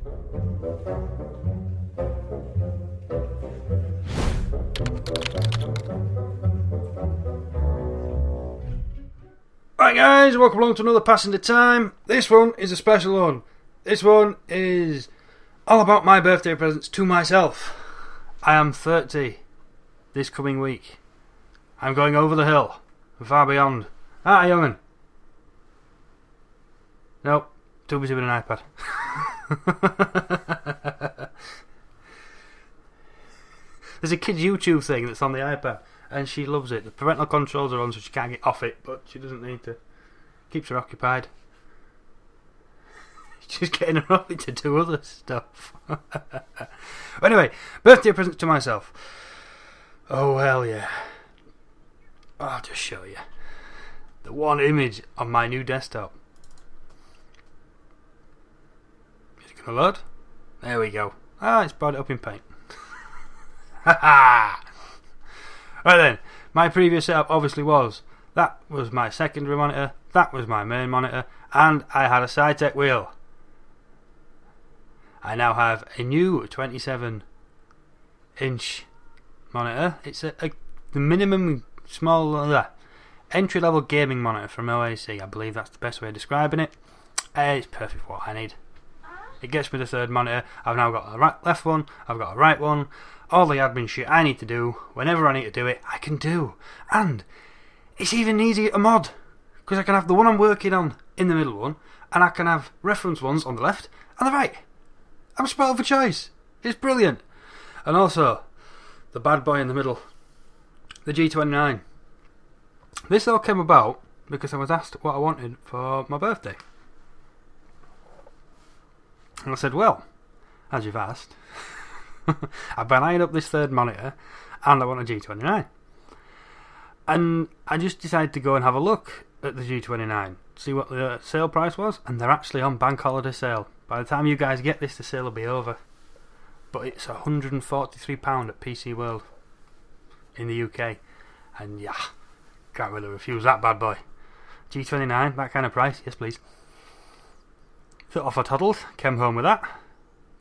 Right guys, welcome along to another Passing the Time. This one is a special one. This one is all about my birthday presents to myself. I am 30 this coming week. I'm going over the hill and far beyond. Ah, young'un. Nope, too busy with an iPad. There's a kid's YouTube thing that's on the iPad and she loves it. The parental controls are on so she can't get off it, but she doesn't need to. Keeps her occupied. She's getting her off to do other stuff. Anyway, birthday presents to myself. Oh hell yeah. I'll just show you the one image on my new desktop. Is it gonna load? There we go. Ah, it's brought it up in paint. Haha. Right then, my previous setup obviously was that was my secondary monitor, that was my main monitor, and I had a Satis wheel. I now have a new 27-inch monitor. It's the minimum small entry level gaming monitor from OAC. I believe that's the best way of describing it. It's perfect for what I need. It gets me the third monitor. I've now got a left one, I've got a right one. All the admin shit I need to do, whenever I need to do it, I can do. And it's even easier to mod, because I can have the one I'm working on in the middle one, and I can have reference ones on the left and the right. I'm spoiled for choice. It's brilliant. And also, the bad boy in the middle, the G29. This all came about because I was asked what I wanted for my birthday. And I said, well, as you've asked, I've been eyeing up this third monitor and I want a G29. And I just decided to go and have a look at the G29, see what the sale price was, and they're actually on bank holiday sale. By the time you guys get this, the sale will be over. But it's £143 at PC World in the UK. And yeah, can't really refuse that bad boy. G29, that kind of price, yes please. So off I toddled, came home with that.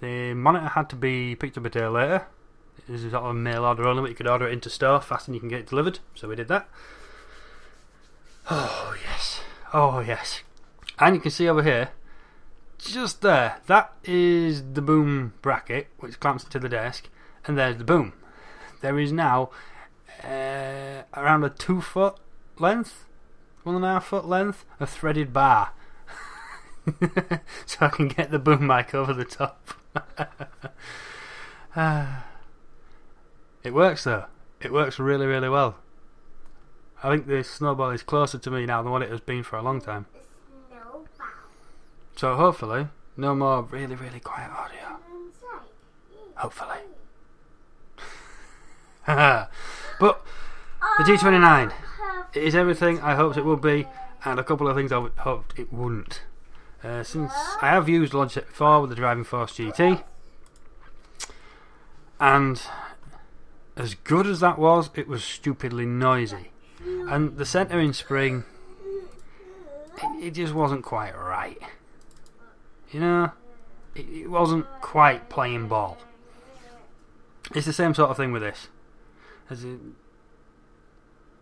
The monitor had to be picked up a day later. It was sort of a mail order only, but you could order it into store fast and you can get it delivered. So we did that. Oh yes, oh yes. And you can see over here, just there, that is the boom bracket which clamps to the desk, and there's the boom. There is now around a 2 foot length, 1.5 foot length, a threaded bar. So I can get the boom mic over the top. It works though. It works really, really well. I think this snowball is closer to me now than what it has been for a long time. So hopefully, no more really, really quiet audio. Hopefully. But the G29, it is everything I hoped it would be, and a couple of things I hoped it wouldn't. Since I have used Logitech before with the Driving Force GT, and as good as that was, it was stupidly noisy. And the centering spring, it just wasn't quite right. You know, it wasn't quite playing ball. It's the same sort of thing with this.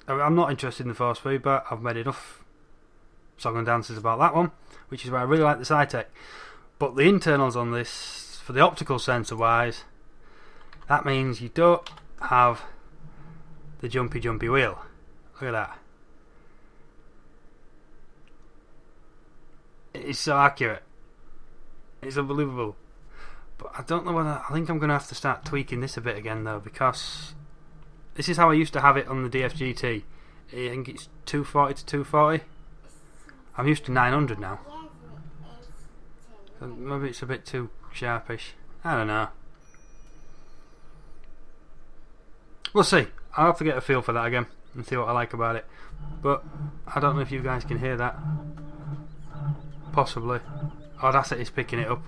I'm not interested in the force feedback. I've made enough song and dances about that one, which is why I really like the Satis. But the internals on this, for the optical sensor wise, that means you don't have the jumpy wheel. Look at that. It's so accurate. It's unbelievable. But I don't know whether, I think I'm going to have to start tweaking this a bit again though, because this is how I used to have it on the DFGT. I think it's 240 to 240. I'm used to 900 now. So maybe it's a bit too sharpish. I don't know. We'll see. I'll have to get a feel for that again and see what I like about it. But I don't know if you guys can hear that. Possibly. Audacity's picking it up.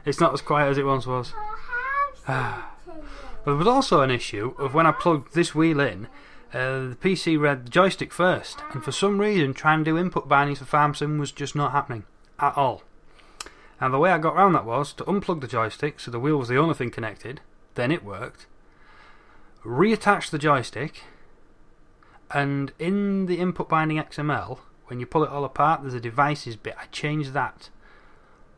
It's not as quiet as it once was. But there was also an issue of when I plugged this wheel in, the PC read the joystick first, and for some reason trying to do input bindings for FarmSim was just not happening at all. And the way I got around that was to unplug the joystick, so the wheel was the only thing connected, then it worked, reattach the joystick, and in the input binding XML, when you pull it all apart, there's a devices bit. I changed that.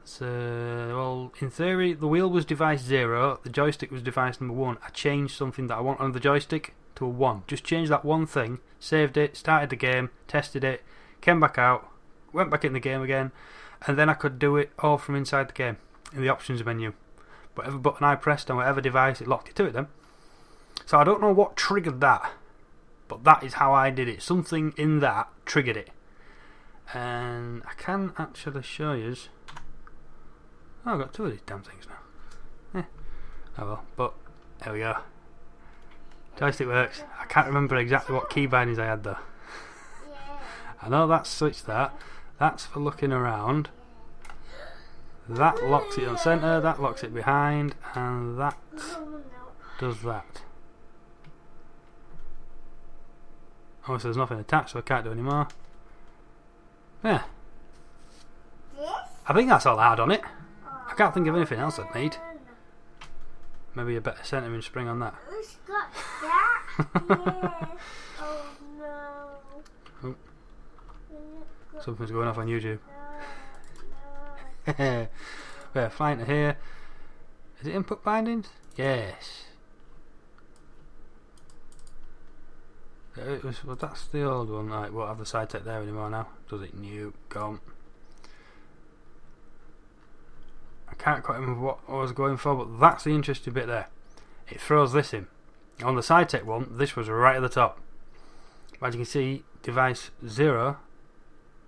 So, well, in theory, the wheel was device 0, the joystick was device number 1. I changed something that I want on the joystick to a 1. Just changed that one thing, saved it, started the game, tested it, came back out, went back in the game again, and then I could do it all from inside the game, in the options menu. Whatever button I pressed on whatever device, it locked it to it then. So I don't know what triggered that, but that is how I did it. Something in that triggered it. And I can actually show you. Oh, I've got 2 of these damn things now. Oh well, but there we go. Joystick works. I can't remember exactly what key bindings I had though. I know that's switched that. That's for looking around. That locks it on centre, that locks it behind, and that does that. Oh, so there's nothing attached, so I can't do any more. Yeah. I think that's all I had on it. I can't think of anything else I'd need. Maybe a better centering spring on that. Who's got that? Yes. Oh no. Oh. Something's going off on YouTube. No. We're flying to here. Is it input bindings? Yes. It was, well, that's the old one. Right, won't have the side tech there anymore now. Does it new? Gone. I can't quite remember what I was going for, but that's the interesting bit there. It throws this in. On the side tech one, this was right at the top. As you can see, device 0,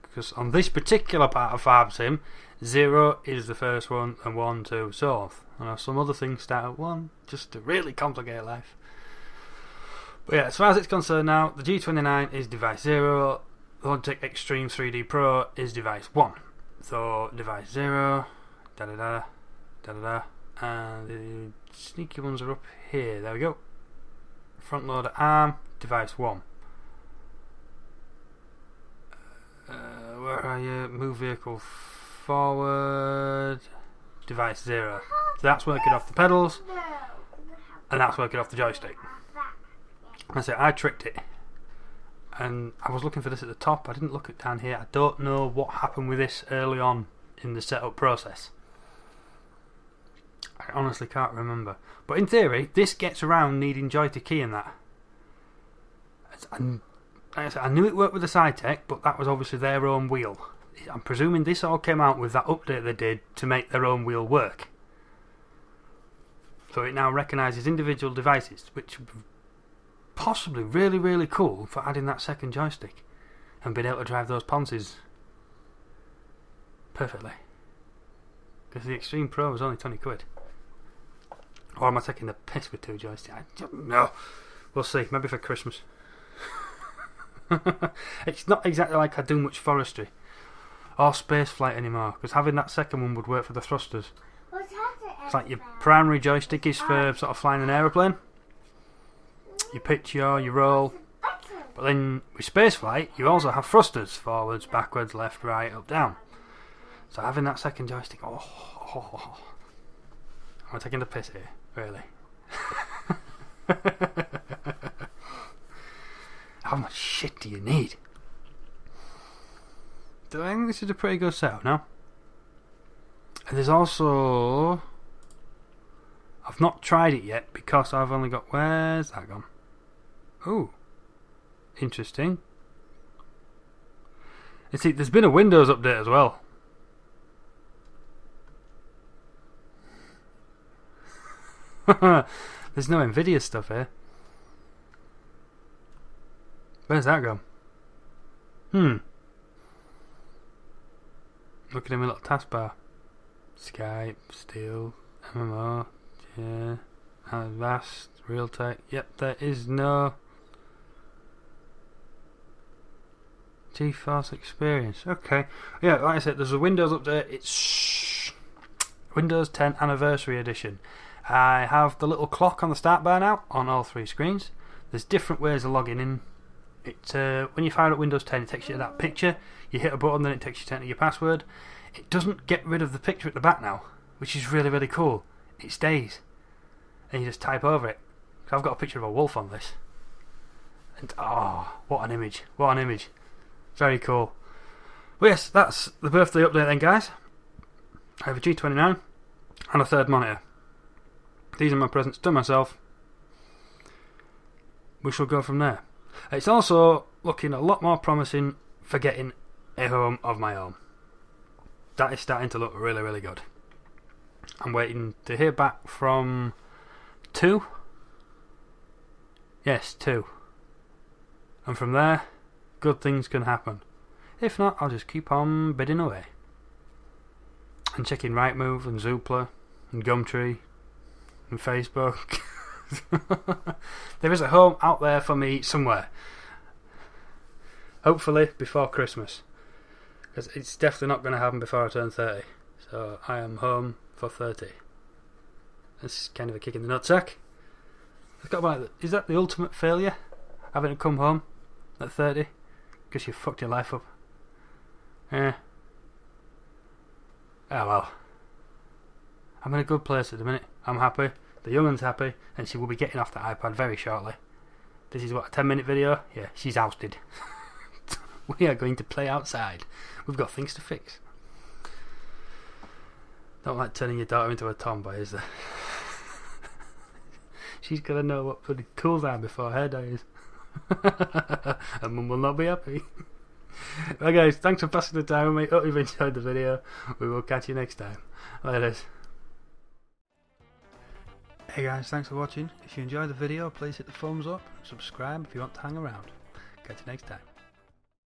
because on this particular part of FarbSim, 0 is the first one, and 1, 2, so on. And some other things start at 1, just to really complicate life. But yeah, as far as it's concerned now, the G29 is device 0, the Logitech Extreme 3D Pro is device 1. So, device 0, da-da-da, da-da-da, and the sneaky ones are up here, there we go. Front loader arm, device 1. Where are you? Move vehicle forward, device 0. So that's working off the pedals, and that's working off the joystick. I say I tricked it, and I was looking for this at the top. I didn't look it down here. I don't know what happened with this early on in the setup process. I honestly can't remember. But in theory, this gets around needing joystick key and that. And like I said, I knew it worked with the side tech, but that was obviously their own wheel. I'm presuming this all came out with that update they did to make their own wheel work. So it now recognises individual devices, which possibly really, really cool for adding that second joystick and being able to drive those ponces perfectly. Because the Extreme Pro was only 20 quid. Or am I taking the piss with 2 joysticks? I don't know. We'll see. Maybe for Christmas. It's not exactly like I do much forestry or space flight anymore, because having that second one would work for the thrusters. It's like your primary joystick is for sort of flying an aeroplane. You pitch you roll. But then with spaceflight, you also have thrusters, forwards, backwards, left, right, up, down. So having that second joystick, am I taking the piss here? Really? How much shit do you need? Do I think this is a pretty good setup now? And there's also... I've not tried it yet because I've only got... Where's that gone? Ooh. Interesting. You see, there's been a Windows update as well. There's no Nvidia stuff here. Where's that gone? Looking at my little taskbar. Skype, Steel, MMO, yeah, Vast, Realtek. Yep, there is no GeForce Experience. Okay, yeah, like I said, there's a Windows update. It's Windows 10 Anniversary Edition. I have the little clock on the start bar now on all 3 screens. There's different ways of logging in. When you fire up Windows 10, it takes you to that picture. You hit a button, then it takes you to enter your password. it doesn't get rid of the picture at the back now, which is really, really cool. It stays. And you just type over it. So I've got a picture of a wolf on this. And oh, what an image. What an image. Very cool. Well, yes, that's the birthday update then, guys. I have a G29 and a third monitor. These are my presents to myself. We shall go from there. It's also looking a lot more promising for getting a home of my own. That is starting to look really, really good. I'm waiting to hear back from 2. Yes, 2. And from there, good things can happen. If not, I'll just keep on bidding away. And checking Rightmove and Zoopla and Gumtree and Facebook. There is a home out there for me somewhere. Hopefully before Christmas. Because it's definitely not going to happen before I turn 30. So I am home for 30. That's kind of a kick in the nutsack. Is that the ultimate failure? Having to come home at 30? Because you fucked your life up. Yeah. Oh well. I'm in a good place at the minute. I'm happy. The young one's happy. And she will be getting off the iPad very shortly. This is what, a 10-minute video? Yeah, she's ousted. We are going to play outside. We've got things to fix. Don't like turning your daughter into a tomboy, is there? She's got to know what bloody cool down before her days. And Mum will not be happy. Well guys, thanks for passing the time with me. Hope you've enjoyed the video. We will catch you next time. Later. Hey guys, thanks for watching. If you enjoyed the video, please hit the thumbs up. Subscribe if you want to hang around. Catch you next time.